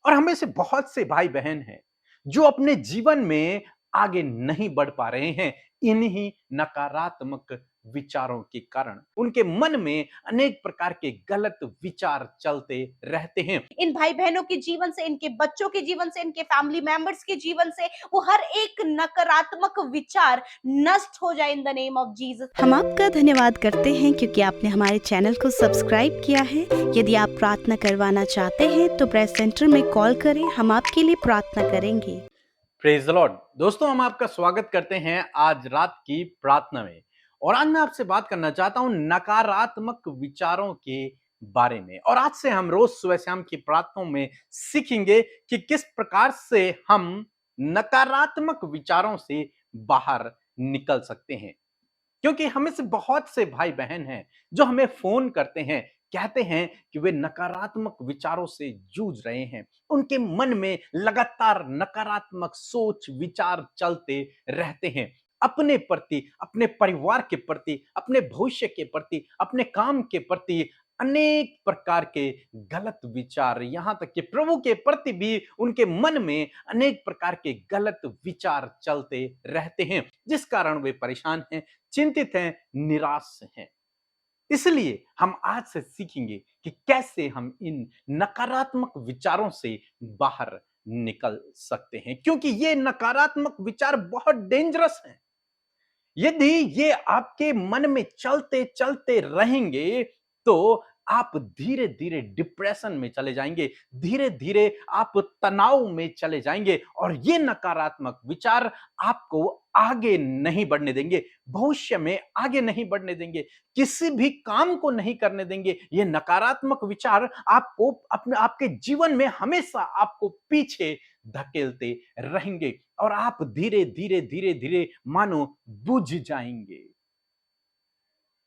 और हमें से बहुत से भाई बहन हैं जो अपने जीवन में आगे नहीं बढ़ पा रहे हैं इन्हीं नकारात्मक विचारों के कारण। उनके मन में अनेक प्रकार के गलत विचार चलते रहते हैं। इन भाई बहनों के जीवन से, इनके बच्चों के जीवन से, इनके फैमिली मेंबर्स के जीवन से वो हर एक नकारात्मक विचार नष्ट हो जाए in the name of Jesus. हम आपका धन्यवाद करते हैं क्योंकि आपने हमारे चैनल को सब्सक्राइब किया है। यदि आप प्रार्थना करवाना चाहते हैं तो प्रेस सेंटर में कॉल करें, हम आपके लिए प्रार्थना करेंगे। Praise the Lord. दोस्तों, हम आपका स्वागत करते हैं आज रात की प्रार्थना में। और आज मैं आपसे बात करना चाहता हूं नकारात्मक विचारों के बारे में। और आज से हम रोज सुबह शाम की प्रार्थनाओं में सीखेंगे कि किस प्रकार से हम नकारात्मक विचारों से बाहर निकल सकते हैं। क्योंकि हमें से बहुत से भाई बहन हैं जो हमें फोन करते हैं, कहते हैं कि वे नकारात्मक विचारों से जूझ रहे हैं। उनके मन में लगातार नकारात्मक सोच विचार चलते रहते हैं, अपने प्रति, अपने परिवार के प्रति, अपने भविष्य के प्रति, अपने काम के प्रति अनेक प्रकार के गलत विचार, यहां तक कि प्रभु के प्रति भी उनके मन में अनेक प्रकार के गलत विचार चलते रहते हैं, जिस कारण वे परेशान हैं, चिंतित हैं, निराश हैं। इसलिए हम आज से सीखेंगे कि कैसे हम इन नकारात्मक विचारों से बाहर निकल सकते हैं, क्योंकि ये नकारात्मक विचार बहुत डेंजरस हैं। यदि ये आपके मन में चलते चलते रहेंगे तो आप धीरे धीरे डिप्रेशन में चले जाएंगे, धीरे धीरे आप तनाव में चले जाएंगे और ये नकारात्मक विचार आपको आगे नहीं बढ़ने देंगे, भविष्य में आगे नहीं बढ़ने देंगे, किसी भी काम को नहीं करने देंगे। ये नकारात्मक विचार आपको अपने आपके जीवन में हमेशा आपको पीछे धकेलते रहेंगे और आप धीरे धीरे धीरे धीरे मानो बुझ जाएंगे,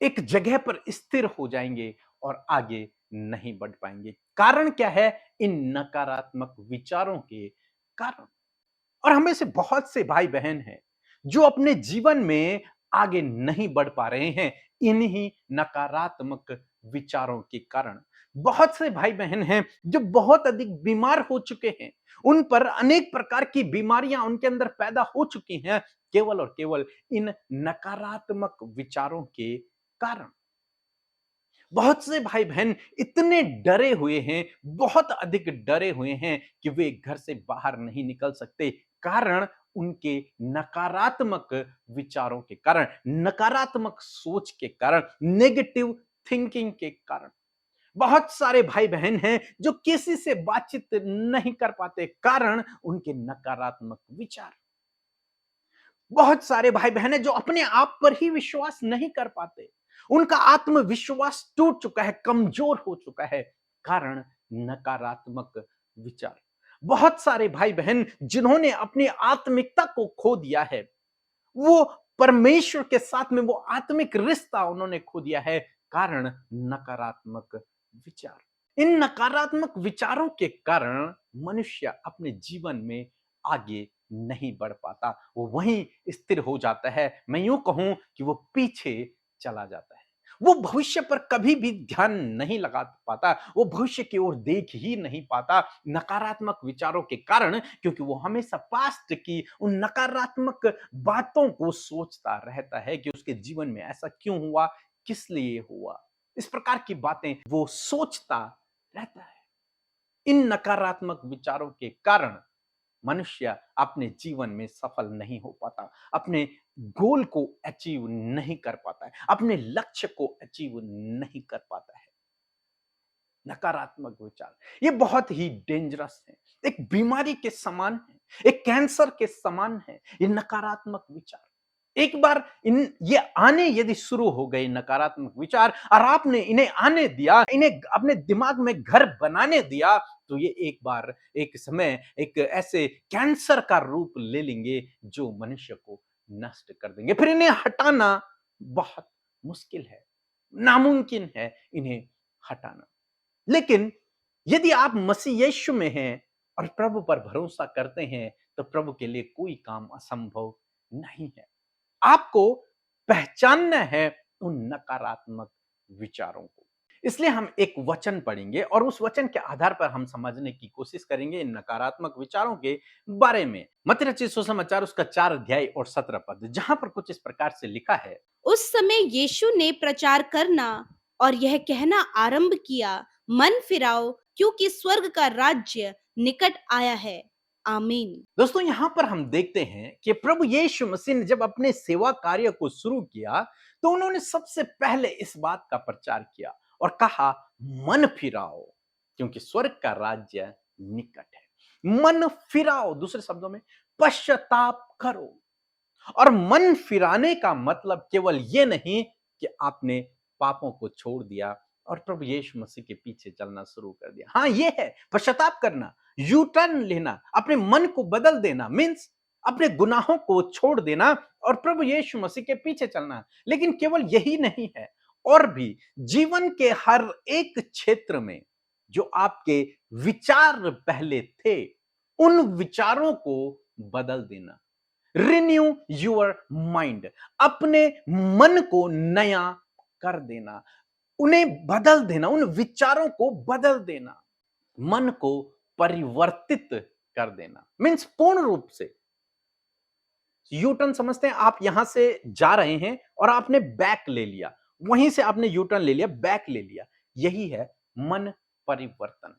एक जगह पर स्थिर हो जाएंगे और आगे नहीं बढ़ पाएंगे। कारण क्या है? इन नकारात्मक विचारों के कारण। और हमें से बहुत से भाई बहन हैं जो अपने जीवन में आगे नहीं बढ़ पा रहे हैं इन्हीं नकारात्मक विचारों के कारण। बहुत से भाई बहन हैं जो बहुत अधिक बीमार हो चुके हैं, उन पर अनेक प्रकार की बीमारियां उनके अंदर पैदा हो चुकी हैं, केवल और केवल इन नकारात्मक विचारों के कारण। बहुत से भाई बहन इतने डरे हुए हैं, बहुत अधिक डरे हुए हैं कि वे घर से बाहर नहीं निकल सकते, कारण उनके नकारात्मक विचारों के कारण, नकारात्मक सोच के कारण, नेगेटिव थिंकिंग के कारण। बहुत सारे भाई बहन हैं जो किसी से बातचीत नहीं कर पाते, कारण उनके नकारात्मक विचार। बहुत सारे भाई बहन हैं जो अपने आप पर ही विश्वास नहीं कर पाते, उनका आत्मविश्वास टूट चुका है, कमजोर हो चुका है, कारण नकारात्मक विचार। बहुत सारे भाई बहन जिन्होंने अपनी आत्मिकता को खो दिया है, वो परमेश्वर के साथ में वो आत्मिक रिश्ता उन्होंने खो दिया है, कारण नकारात्मक विचार। इन नकारात्मक विचारों के कारण मनुष्य अपने जीवन में आगे नहीं बढ़ पाता, वो वहीं स्थिर हो जाता है। मैं यूं कहूं कि वो पीछे चला जाता है, वो भविष्य पर कभी भी ध्यान नहीं लगा पाता, वो भविष्य की ओर देख ही नहीं पाता नकारात्मक विचारों के कारण, क्योंकि वो हमेशा पास्ट की उन नकारात्मक बातों को सोचता रहता है कि उसके जीवन में ऐसा क्यों हुआ, किस लिए हुआ, इस प्रकार की बातें वो सोचता रहता है। इन नकारात्मक विचारों के कारण मनुष्य अपने जीवन में सफल नहीं हो पाता, अपने गोल को अचीव नहीं कर पाता है, अपने लक्ष्य को अचीव नहीं कर पाता है। नकारात्मक विचार ये बहुत ही डेंजरस है, एक बीमारी के समान है, एक कैंसर के समान है ये नकारात्मक विचार। एक बार इन ये आने यदि शुरू हो गए नकारात्मक विचार और आपने इन्हें आने दिया, इन्हें अपने दिमाग में घर बनाने दिया, तो ये एक बार एक समय एक ऐसे कैंसर का रूप ले लेंगे जो मनुष्य को नष्ट कर देंगे। फिर इन्हें हटाना बहुत मुश्किल है, नामुमकिन है इन्हें हटाना। लेकिन यदि आप मसीह यीशु में हैं और प्रभु पर भरोसा करते हैं तो प्रभु के लिए कोई काम असंभव नहीं है। आपको पहचानना है उन नकारात्मक विचारों को। इसलिए हम एक वचन पढ़ेंगे और उस वचन के आधार पर हम समझने की कोशिश करेंगे इन नकारात्मक विचारों के बारे में। मत्ती रचित सुसमाचार उसका 4 अध्याय और 17 पद, जहां पर कुछ इस प्रकार से लिखा है। उस समय यीशु ने प्रचार करना और यह कहना आरंभ किया, मन फिराओ क्योंकि स्वर्ग का राज्य निकट आया है। आमीन। दोस्तों, यहां पर हम देखते हैं कि प्रभु यीशु मसीह ने जब अपने सेवा कार्य को शुरू किया तो उन्होंने सबसे पहले इस बात का प्रचार किया और कहा, मन फिराओ क्योंकि स्वर्ग का राज्य निकट है। मन फिराओ, दूसरे शब्दों में पश्चाताप करो। और मन फिराने का मतलब केवल यह नहीं कि आपने पापों को छोड़ दिया और प्रभु यीशु मसीह के पीछे चलना शुरू कर दिया। हाँ, यह है पश्चाताप करना, यू टर्न लेना, अपने मन को बदल देना, मीन्स अपने गुनाहों को छोड़ देना और प्रभु यीशु मसीह के पीछे चलना। लेकिन केवल यही नहीं है, और भी जीवन के हर एक क्षेत्र में जो आपके विचार पहले थे, उन विचारों को बदल देना। रिन्यू योर माइंड, अपने मन को नया कर देना, उन्हें बदल देना, उन विचारों को बदल देना, मन को परिवर्तित कर देना। मीन्स पूर्ण रूप से यू टर्न समझते हैं, आप यहां से जा रहे हैं और आपने बैक ले लिया, वहीं से आपने यू टर्न ले लिया, बैक ले लिया, यही है मन परिवर्तन।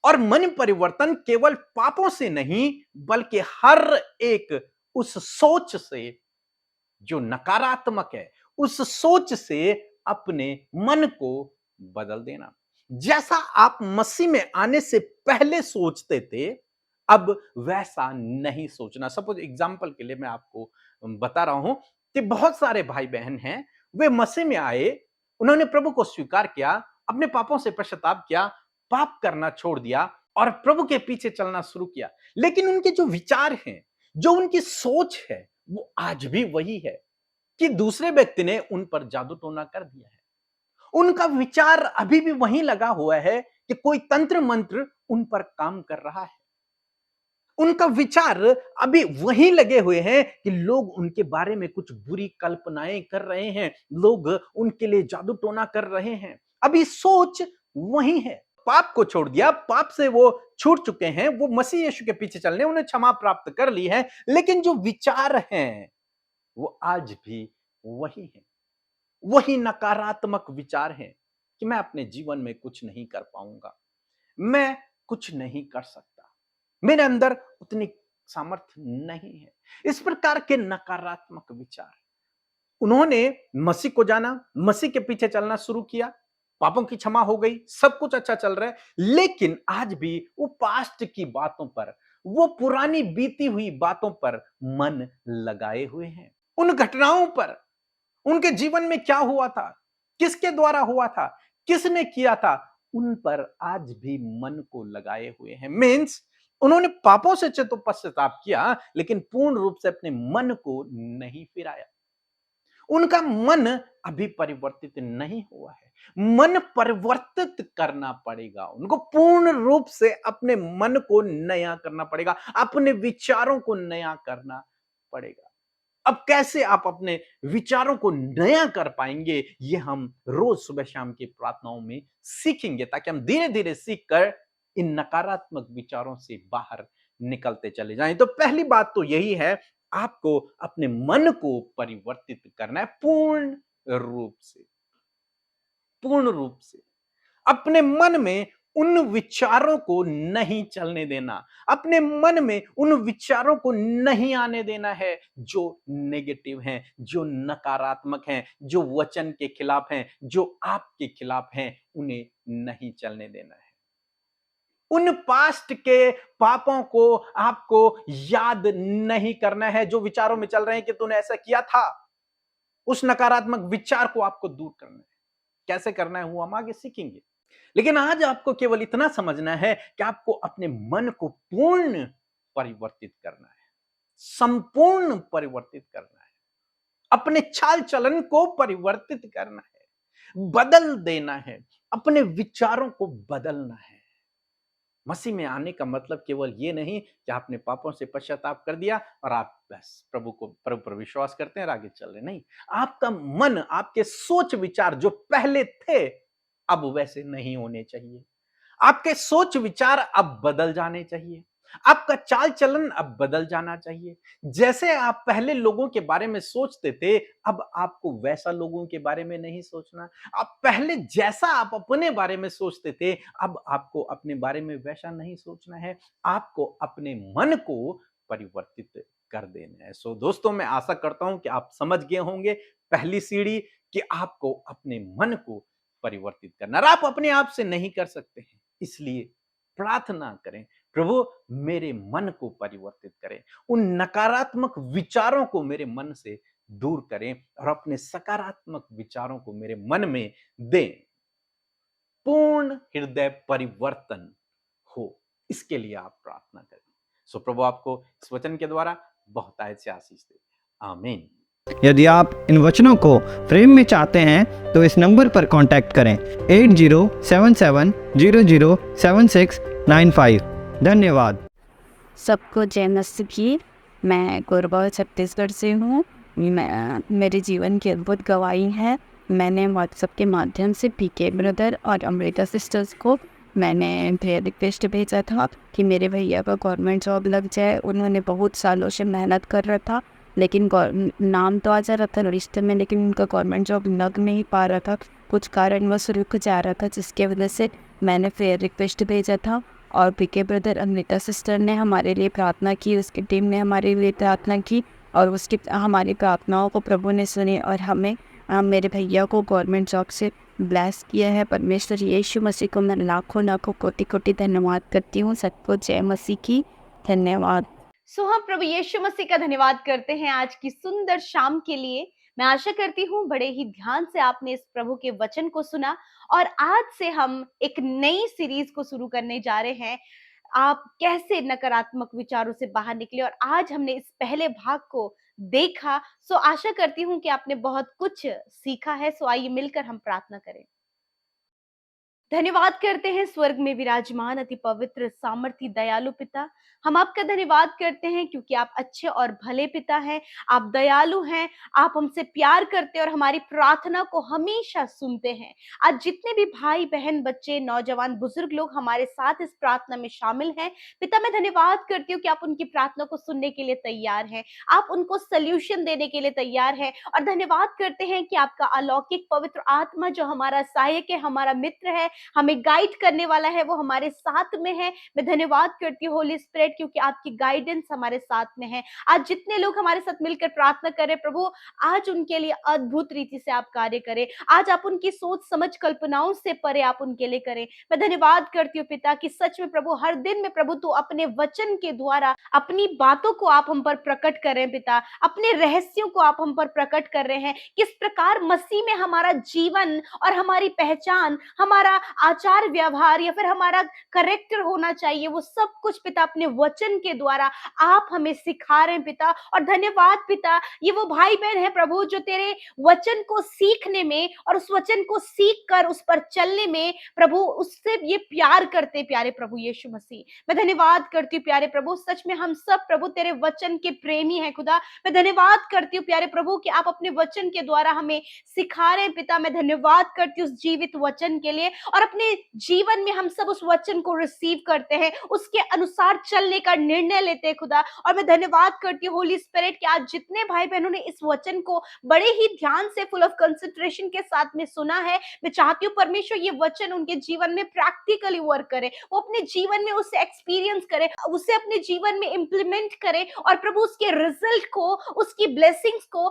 और मन परिवर्तन केवल पापों से नहीं बल्कि हर एक उस सोच से जो नकारात्मक है, उस सोच से अपने मन को बदल देना। जैसा आप मसीह में आने से पहले सोचते थे, अब वैसा नहीं सोचना। सपोज एग्जाम्पल के लिए मैं आपको बता रहा हूं कि बहुत सारे भाई बहन हैं, वे मसीह में आए, उन्होंने प्रभु को स्वीकार किया, अपने पापों से पश्चाताप किया, पाप करना छोड़ दिया और प्रभु के पीछे चलना शुरू किया। लेकिन उनके जो विचार हैं, जो उनकी सोच है, वो आज भी वही है कि दूसरे व्यक्ति ने उन पर जादू टोना कर दिया है। उनका विचार अभी भी वहीं लगा हुआ है कि कोई तंत्र मंत्र उन पर काम कर रहा है। उनका विचार अभी वहीं लगे हुए हैं कि लोग उनके बारे में कुछ बुरी कल्पनाएं कर रहे हैं, लोग उनके लिए जादू टोना कर रहे हैं। अभी सोच वही है। पाप को छोड़ दिया, पाप से वो छूट चुके हैं, वो मसीह यीशु के पीछे चलने, उन्हें क्षमा प्राप्त कर ली है, लेकिन जो विचार हैं वो आज भी वही है। वही नकारात्मक विचार हैं कि मैं अपने जीवन में कुछ नहीं कर पाऊंगा, मैं कुछ नहीं कर सकता, मेरे अंदर उतनी सामर्थ्य नहीं है। इस प्रकार के नकारात्मक विचार, उन्होंने मसीह को जाना, मसीह के पीछे चलना शुरू किया, पापों की क्षमा हो गई, सब कुछ अच्छा चल रहा है, लेकिन आज भी वो पास्ट की बातों पर, वो पुरानी बीती हुई बातों पर मन लगाए हुए हैं। उन घटनाओं पर, उनके जीवन में क्या हुआ था, किसके द्वारा हुआ था, किसने किया था, उन पर आज भी मन को लगाए हुए हैं। मीन्स उन्होंने पापों से तो पश्चाताप किया, लेकिन पूर्ण रूप से अपने मन को नहीं फिराया। उनका मन अभी परिवर्तित नहीं हुआ है। मन परिवर्तित करना पड़ेगा, उनको पूर्ण रूप से अपने मन को नया करना पड़ेगा, अपने विचारों को नया करना पड़ेगा। अब कैसे आप अपने विचारों को नया कर पाएंगे, ये हम रोज सुबह शाम की प्रार्थनाओं में सीखेंगे, ताकि हम धीरे धीरे सीखकर इन नकारात्मक विचारों से बाहर निकलते चले जाएं। तो पहली बात तो यही है, आपको अपने मन को परिवर्तित करना है पूर्ण रूप से। पूर्ण रूप से अपने मन में उन विचारों को नहीं चलने देना, अपने मन में उन विचारों को नहीं आने देना है जो नेगेटिव हैं, जो नकारात्मक हैं, जो वचन के खिलाफ हैं, जो आपके खिलाफ हैं, उन्हें नहीं चलने देना है। उन पास्ट के पापों को आपको याद नहीं करना है, जो विचारों में चल रहे हैं कि तूने ऐसा किया था। उस नकारात्मक विचार को आपको दूर करना है। कैसे करना है वो हम आगे सीखेंगे, लेकिन आज आपको केवल इतना समझना है कि आपको अपने मन को पूर्ण परिवर्तित करना है, संपूर्ण परिवर्तित करना है, अपने चाल चलन को परिवर्तित करना है, बदल देना है, अपने विचारों को बदलना है। मसीह में आने का मतलब केवल ये नहीं कि आपने पापों से पश्चाताप कर दिया और आप बस प्रभु पर विश्वास करते हैं और आगे चल रहे, नहीं। आपका मन, आपके सोच विचार जो पहले थे, अब वैसे नहीं होने चाहिए। आपके सोच विचार अब बदल जाने चाहिए। आपका चाल चलन अब बदल जाना चाहिए। जैसे आप पहले लोगों के बारे में सोचते थे, अब आपको वैसा लोगों के बारे में नहीं सोचना। अब पहले जैसा आप अपने बारे में सोचते थे, अब आपको अपने बारे में वैसा नहीं सोचना है। आपको अपने मन को परिवर्तित कर देना है। सो दोस्तों, मैं आशा करता हूं कि आप समझ गए होंगे पहली सीढ़ी, कि आपको अपने मन को परिवर्तित करना, और आप अपने आप से नहीं कर सकते हैं। इसलिए प्रार्थना करें, प्रभु मेरे मन को परिवर्तित करें, उन नकारात्मक विचारों को मेरे मन से दूर करें और अपने सकारात्मक विचारों को मेरे मन में दें। पूर्ण हृदय परिवर्तन हो, इसके लिए आप प्रार्थना करें। सो प्रभु आपको इस वचन के द्वारा बहुत आयत से आशीष दे। आमीन। यदि आप इन वचनों को फ्रेम में चाहते हैं तो इस नंबर पर कांटेक्ट करें 8077007695। धन्यवाद। सबको जय मसीह। मैं कोरबा छत्तीसगढ़ से हूँ। मेरे जीवन की अद्भुत गवाही है। मैंने व्हाट्सएप के माध्यम से पीके ब्रदर और अमृता सिस्टर्स को मैंने प्रेयर रिक्वेस्ट भेजा था कि मेरे भैया का गवर्नमेंट जॉब लग जाए। उन्होंने बहुत सालों से मेहनत कर रहा था, लेकिन नाम तो आ जा रहा था रजिस्टर में, लेकिन उनका गवर्नमेंट जॉब लग नहीं पा रहा था। कुछ कारणवश रुक जा रहा था, जिसके वजह से मैंने प्रेयर रिक्वेस्ट भेजा था और पीके ब्रदर अमृता सिस्टर ने हमारे लिए प्रार्थना की, उसकी टीम ने हमारे लिए प्रार्थना की और उसकी हमारी प्रार्थनाओं को प्रभु ने सुने और हमें मेरे भैया को गवर्नमेंट जॉब से ब्लेस किया है। परमेश्वर यीशु मसीह को मैं लाखों लाखों कोटि कोटि धन्यवाद करती हूँ। सबको जय मसीह की। धन्यवाद। सो हम प्रभु यीशु मसीह का धन्यवाद करते हैं आज की सुंदर शाम के लिए। मैं आशा करती हूँ बड़े ही ध्यान से आपने इस प्रभु के वचन को सुना और आज से हम एक नई सीरीज को शुरू करने जा रहे हैं, आप कैसे नकारात्मक विचारों से बाहर निकले। और आज हमने इस पहले भाग को देखा। सो आशा करती हूँ कि आपने बहुत कुछ सीखा है। सो आइए मिलकर हम प्रार्थना करें। धन्यवाद करते हैं स्वर्ग में विराजमान अति पवित्र सामर्थी दयालु पिता। हम आपका धन्यवाद करते हैं क्योंकि आप अच्छे और भले पिता हैं, आप दयालु हैं, आप हमसे प्यार करते हैं और हमारी प्रार्थना को हमेशा सुनते हैं। आज जितने भी भाई बहन बच्चे नौजवान बुजुर्ग लोग हमारे साथ इस प्रार्थना में शामिल हैं, पिता मैं धन्यवाद करती हूँ कि आप उनकी प्रार्थना को सुनने के लिए तैयार हैं, आप उनको सल्यूशन देने के लिए तैयार हैं। और धन्यवाद करते हैं कि आपका अलौकिक पवित्र आत्मा जो हमारा सहायक है, हमारा मित्र है, हमें गाइड करने वाला है, वो हमारे साथ में है। मैं धन्यवाद करती हूँ होली स्पिरिट क्योंकि आपकी गाइडेंस हमारे साथ में है। आज जितने लोग हमारे साथ मिलकर प्रार्थना करें प्रभु, आज उनके लिए अद्भुत रीति से आप कार्य करें। आज आप उनकी सोच समझ कल्पनाओं से परे आप उनके लिए करें। मैं धन्यवाद करती हूँ पिता कि सच में प्रभु हर दिन में प्रभु तो अपने वचन के द्वारा अपनी बातों को आप हम पर प्रकट करें पिता, अपने रहस्यों को आप हम पर प्रकट कर रहे हैं। किस प्रकार मसीह में हमारा जीवन और हमारी पहचान, हमारा आचार व्यवहार या फिर हमारा करेक्टर होना चाहिए, वो सब कुछ पिता अपने वचन के द्वारा आप हमें सिखा रहे हैं पिता। और धन्यवाद पिता, ये वो भाई बहन है प्रभु जो तेरे वचन को सीखने में और उस वचन को सीख कर उस पर चलने में प्रभु उससे ये प्यार करते प्यारे प्रभु यीशु मसीह। मैं धन्यवाद करती हूँ प्यारे प्रभु, सच में हम सब प्रभु तेरे वचन के प्रेमी हैं खुदा। मैं धन्यवाद करती हूँ प्यारे प्रभु कि आप अपने वचन के द्वारा हमें सिखा रहे हैं पिता। मैं धन्यवाद करती हूँ उस जीवित वचन के लिए और अपने जीवन में हम सब उस वचन को रिसीव करते हैं, उसके अनुसार चलने का निर्णय लेते हैं खुदा। और मैं धन्यवाद करती हूँ होली स्पिरिट कि आज जितने भाई बहनों ने इस वचन को बड़े ही ध्यान से फुल ऑफ कंसंट्रेशन के साथ में सुना है, मैं चाहती हूँ परमेश्वर ये वचन उनके जीवन में प्रैक्टिकली वर्क करे, वो अपने जीवन में उसे एक्सपीरियंस करे, उसे अपने जीवन में इंप्लीमेंट करे और प्रभु उसके रिजल्ट को, उसकी ब्लेसिंग्स को,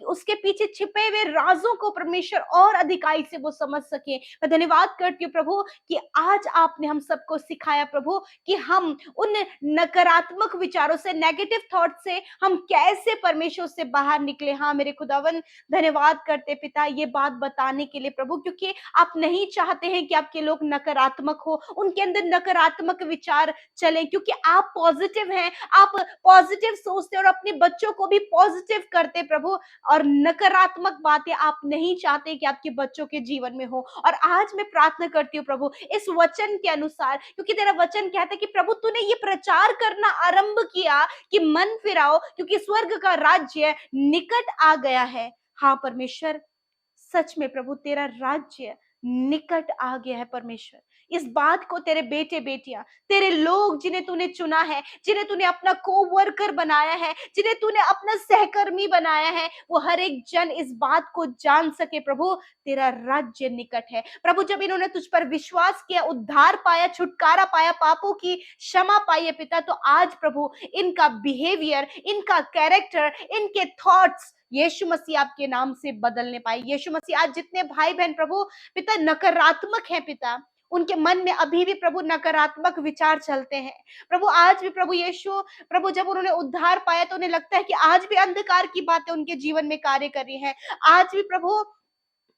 उसके पीछे छिपे हुए राजों को परमेश्वर और अधिकाई से वो समझ सके। मैं धन्यवाद करती हूँ प्रभु कि आज आपने हम सबको सिखाया प्रभु कि हम उन नकारात्मक विचारों से, नेगेटिव थॉट से हम कैसे परमेश्वर से बाहर निकले। हाँ मेरे खुदावन, धन्यवाद करते पिता ये बात बताने के लिए प्रभु, क्योंकि आप नहीं चाहते हैं कि आपके लोग नकारात्मक हो, उनके अंदर नकारात्मक विचार चले, क्योंकि आप पॉजिटिव हैं, आप पॉजिटिव सोचते और अपने बच्चों को भी पॉजिटिव करते प्रभु। और नकारात्मक बातें आप नहीं चाहते कि आपके बच्चों के जीवन में हो। और आज मैं प्रार्थना करती हूँ प्रभु इस वचन के अनुसार, क्योंकि तेरा वचन कहता है कि प्रभु तूने ये प्रचार करना आरंभ किया कि मन फिराओ क्योंकि स्वर्ग का राज्य निकट आ गया है। हाँ परमेश्वर, सच में प्रभु तेरा राज्य निकट आ गया है परमेश्वर। इस बात को तेरे बेटे बेटियां, तेरे लोग जिन्हें तूने चुना है, जिन्हें तूने अपना को-वर्कर बनाया है, जिन्हें तूने अपना सहकर्मी बनाया है, वो हर एक जन इस बात को जान सके प्रभु, तेरा राज्य निकट है। प्रभु जब इन्होंने तुझ पर विश्वास किया, उद्धार पाया, छुटकारा पाया, पापों की क्षमा पाई है पिता, तो आज प्रभु इनका बिहेवियर, इनका कैरेक्टर, इनके थॉट्स यीशु मसीह आपके नाम से बदलने पाए। यीशु मसीह आज जितने भाई बहन प्रभु पिता नकारात्मक हैं पिता, उनके मन में अभी भी प्रभु नकारात्मक विचार चलते हैं प्रभु, आज भी प्रभु यीशु प्रभु जब उन्होंने उद्धार पाया तो उन्हें लगता है कि आज भी अंधकार की बातें उनके जीवन में कार्य कर रही हैं। आज भी प्रभु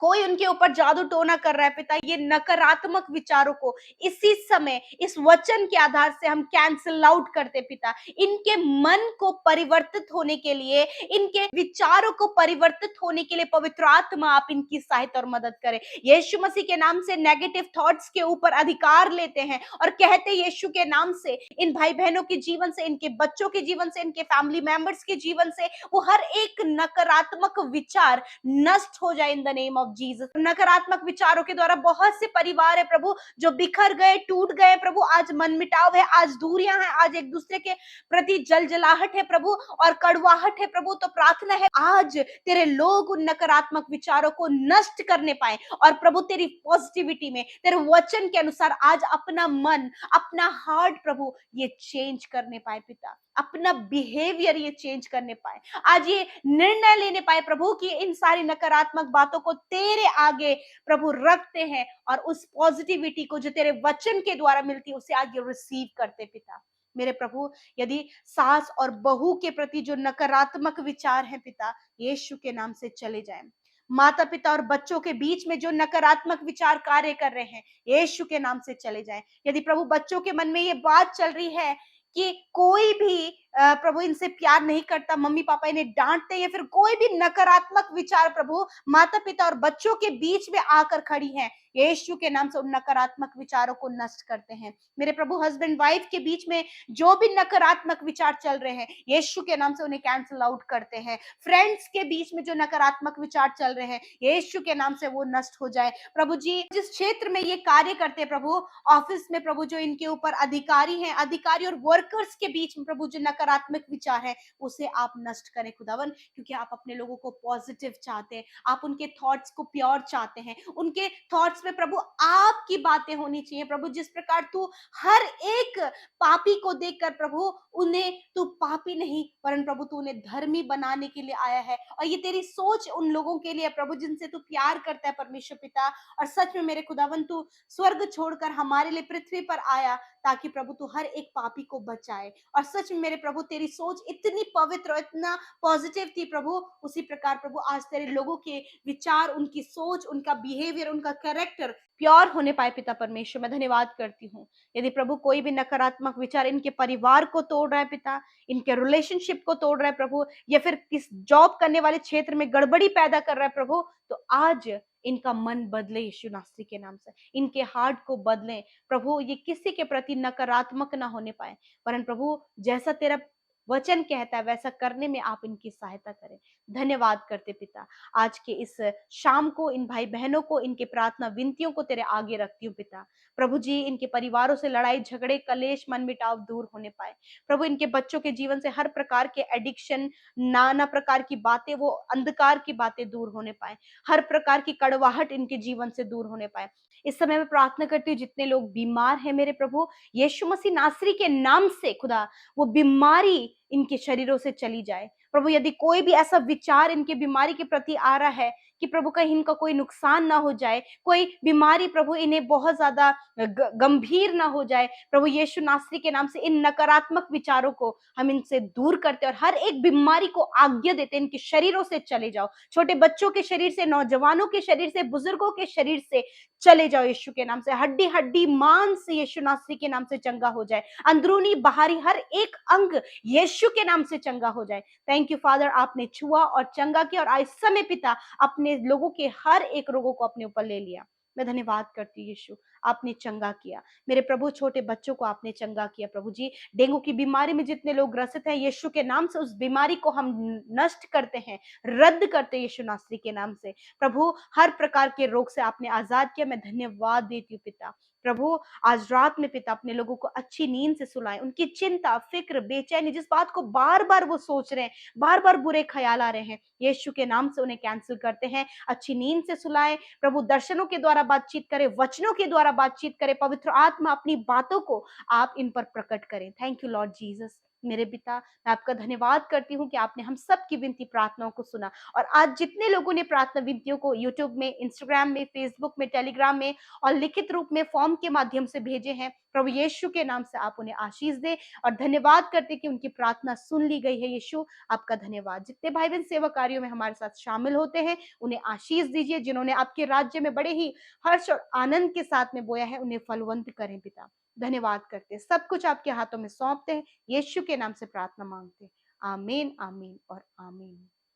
कोई उनके ऊपर जादू टोना कर रहा है पिता, ये नकारात्मक विचारों को इसी समय इस वचन के आधार से हम कैंसिल आउट करते पिता। इनके मन को परिवर्तित होने के लिए, इनके विचारों को परिवर्तित होने के लिए पवित्र आत्मा आप इनकी सहायता और मदद करें। यीशु मसीह के नाम से नेगेटिव थॉट्स के ऊपर अधिकार लेते हैं और कहते यीशु के नाम से इन भाई बहनों के जीवन से, इनके बच्चों के जीवन से, इनके फैमिली मेंबर्स के जीवन से वो हर एक नकारात्मक विचार नष्ट हो जाए in the name of Jesus. नकारात्मक विचारों के द्वारा बहुत से परिवार है प्रभु जो बिखर गए, टूट गए प्रभु, आज मनमिटाव है, आज दूरियां हैं, आज एक दूसरे के प्रति जलजलाहट है प्रभु और कड़वाहट है प्रभु। तो प्रार्थना है आज तेरे लोग उन नकारात्मक विचारों को नष्ट करने पाए और प्रभु तेरी पॉजिटिविटी में, तेरे वचन के अनुसार आज अपना मन, अपना हार्ट प्रभु ये चेंज करने पाए पिता, अपना बिहेवियर ये चेंज करने पाए, आज ये निर्णय लेने पाए प्रभु कि इन सारी नकारात्मक बातों को तेरे आगे प्रभु रखते हैं और उस पॉजिटिविटी को जो तेरे वचन के द्वारा मिलती है उसे आगे रिसीव करते पिता। मेरे प्रभु यदि सास और बहू के प्रति जो नकारात्मक विचार हैं पिता, यीशु के नाम से चले जाएं। माता पिता और बच्चों के बीच में जो नकारात्मक विचार कार्य कर रहे हैं, यीशु के नाम से चले जाएं। यदि प्रभु बच्चों के मन में ये बात चल रही है कि कोई भी प्रभु इनसे प्यार नहीं करता, मम्मी पापा इन्हें डांटते, या फिर कोई भी नकारात्मक विचार प्रभु माता पिता और बच्चों के बीच में आकर खड़ी है, यीशु के नाम से उन नकारात्मक विचारों को नष्ट करते हैं। मेरे प्रभु हस्बैंड वाइफ के बीच में जो भी नकारात्मक विचार चल रहे हैं, यीशु के नाम से उन्हें कैंसिल आउट करते हैं। फ्रेंड्स के बीच में जो नकारात्मक विचार चल रहे हैं, यीशु के नाम से वो नष्ट हो जाए। प्रभु जी जिस क्षेत्र में ये कार्य करते हैं प्रभु, ऑफिस में प्रभु जो इनके ऊपर अधिकारी हैं, अधिकारी और वर्कर्स के बीच में प्रभु जो नकारात्मक विचार है उसे आप नष्ट करें खुदावन, क्योंकि आप अपने लोगों को पॉजिटिव चाहते हैं, आप उनके थॉट्स को प्योर चाहते हैं, उनके थॉट्स में प्रभु आपकी बातें होनी चाहिए प्रभु। जिस प्रकार तू हर एक पापी को देखकर प्रभु उन्हें तू पापी नहीं वरन प्रभु तू उन्हें धर्मी बनाने के लिए आया है, और ये तेरी सोच उन लोगों के लिए प्रभु जिनसे तू प्यार करता है परमेश्वर पिता। और सच में मेरे खुदावन तू स्वर्ग छोड़कर हमारे लिए पृथ्वी पर आया ताकि प्रभु तू हर एक पापी को बचाए। और सच में मेरे प्रभु तेरी सोच इतनी पवित्र और इतना पॉजिटिव थी प्रभु, उसी प्रकार प्रभु आज तेरे लोगों के विचार, उनकी सोच, उनका बिहेवियर, उनका कैरेक्टर प्योर होने पाए पिता परमेश्वर। मैं धन्यवाद करती हूँ। यदि प्रभु कोई भी नकारात्मक विचार इनके परिवार को तोड़ रहा है पिता, इनके रिलेशनशिप को तोड़ रहा है प्रभु, या फिर किस जॉब करने वाले क्षेत्र में गड़बड़ी पैदा कर रहा है प्रभु, तो आज इनका मन बदले यीशु नासरी के नाम से, इनके हार्ट को बदलें प्रभु, ये किसी के प्रति नकारात्मक ना होने पाए वरन प्रभु जैसा तेरा वचन कहता है वैसा करने में आप इनकी सहायता करें। धन्यवाद करते पिता, आज के इस शाम को इन भाई बहनों को, इनके प्रार्थना विनतियों को तेरे आगे रखती हूँ पिता। प्रभु जी इनके परिवारों से लड़ाई झगड़े कलेश मनमिटाव दूर होने पाए प्रभु। इनके बच्चों के जीवन से हर प्रकार के एडिक्शन, नाना प्रकार की बातें, वो अंधकार की बातें दूर होने पाए, हर प्रकार की कड़वाहट इनके जीवन से दूर होने पाए। इस समय मैं प्रार्थना करती हूँ जितने लोग बीमार हैं मेरे प्रभु, यीशु मसीह नासरी के नाम से खुदा वो बीमारी इनके शरीरों से चली जाए प्रभु। यदि कोई भी ऐसा विचार इनके बीमारी के प्रति आ रहा है कि प्रभु कहीं इनका कोई नुकसान ना हो जाए, कोई बीमारी प्रभु इन्हें बहुत ज्यादा गंभीर ना हो जाए प्रभु, यीशु नासरी के नाम से इन नकारात्मक विचारों को हम इनसे दूर करते और हर एक बीमारी को आज्ञा देते इनके शरीरों से चले जाओ। छोटे बच्चों के शरीर से, नौजवानों के शरीर से, बुजुर्गों के शरीर से चले जाओ यीशु के नाम से। हड्डी हड्डी मांस यीशु नासरी के नाम से चंगा हो जाए, अंदरूनी बाहरी हर एक अंग यीशु के नाम से चंगा हो जाए। थैंक यू फादर, आपने छुआ और चंगा किया और आज समय पिता अपने लोगों के हर एक रोगों को अपने ऊपर ले लिया। मैं धन्यवाद करती हूँ यीशु, आपने चंगा किया। मेरे प्रभु छोटे बच्चों को आपने चंगा किया प्रभु जी। डेंगू की बीमारी में जितने लोग ग्रसित हैं, यीशु के नाम से उस बीमारी को हम नष्ट करते हैं, रद्द करते हैं यीशु नासरी के नाम से। प्रभु हर प्रकार के रोग से आपने आजाद किया, मैं धन्यवाद देती हूँ पिता। प्रभु आज रात में पिता अपने लोगों को अच्छी नींद से सुलाएं। उनकी चिंता, फिक्र, बेचैनी, जिस बात को बार बार वो सोच रहे हैं, बार बार बुरे ख्याल आ रहे हैं, यीशु के नाम से उन्हें कैंसिल करते हैं। अच्छी नींद से सुलाएं प्रभु। दर्शनों के द्वारा बातचीत करें, वचनों के द्वारा बातचीत करें। पवित्र आत्मा अपनी बातों को आप इन पर प्रकट करें। Thank you Lord Jesus. मेरे पिता, मैं आपका धन्यवाद करती हूँ कि आपने हम सब की विनती प्रार्थनाओं को सुना। और आज जितने लोगों ने प्रार्थना विनतियों को यूट्यूब में, इंस्टाग्राम में, फेसबुक में, टेलीग्राम में और लिखित रूप में फॉर्म के माध्यम से भेजे हैं, प्रभु यीशु के नाम से आप उन्हें आशीष दे। और धन्यवाद करते कि उनकी प्रार्थना सुन ली गई है। यीशु आपका धन्यवाद। जितने भाई बहन सेवा कार्यों में हमारे साथ शामिल होते हैं, उन्हें आशीष दीजिए। जिन्होंने आपके राज्य में बड़े ही हर्ष और आनंद के साथ में बोया है, उन्हें फलवंत करें पिता। धन्यवाद करते, सब कुछ आपके हाथों में सौंपते हैं, यीशु के नाम से प्रार्थना मांगते हैं। आमीन, आमीन और आमीन।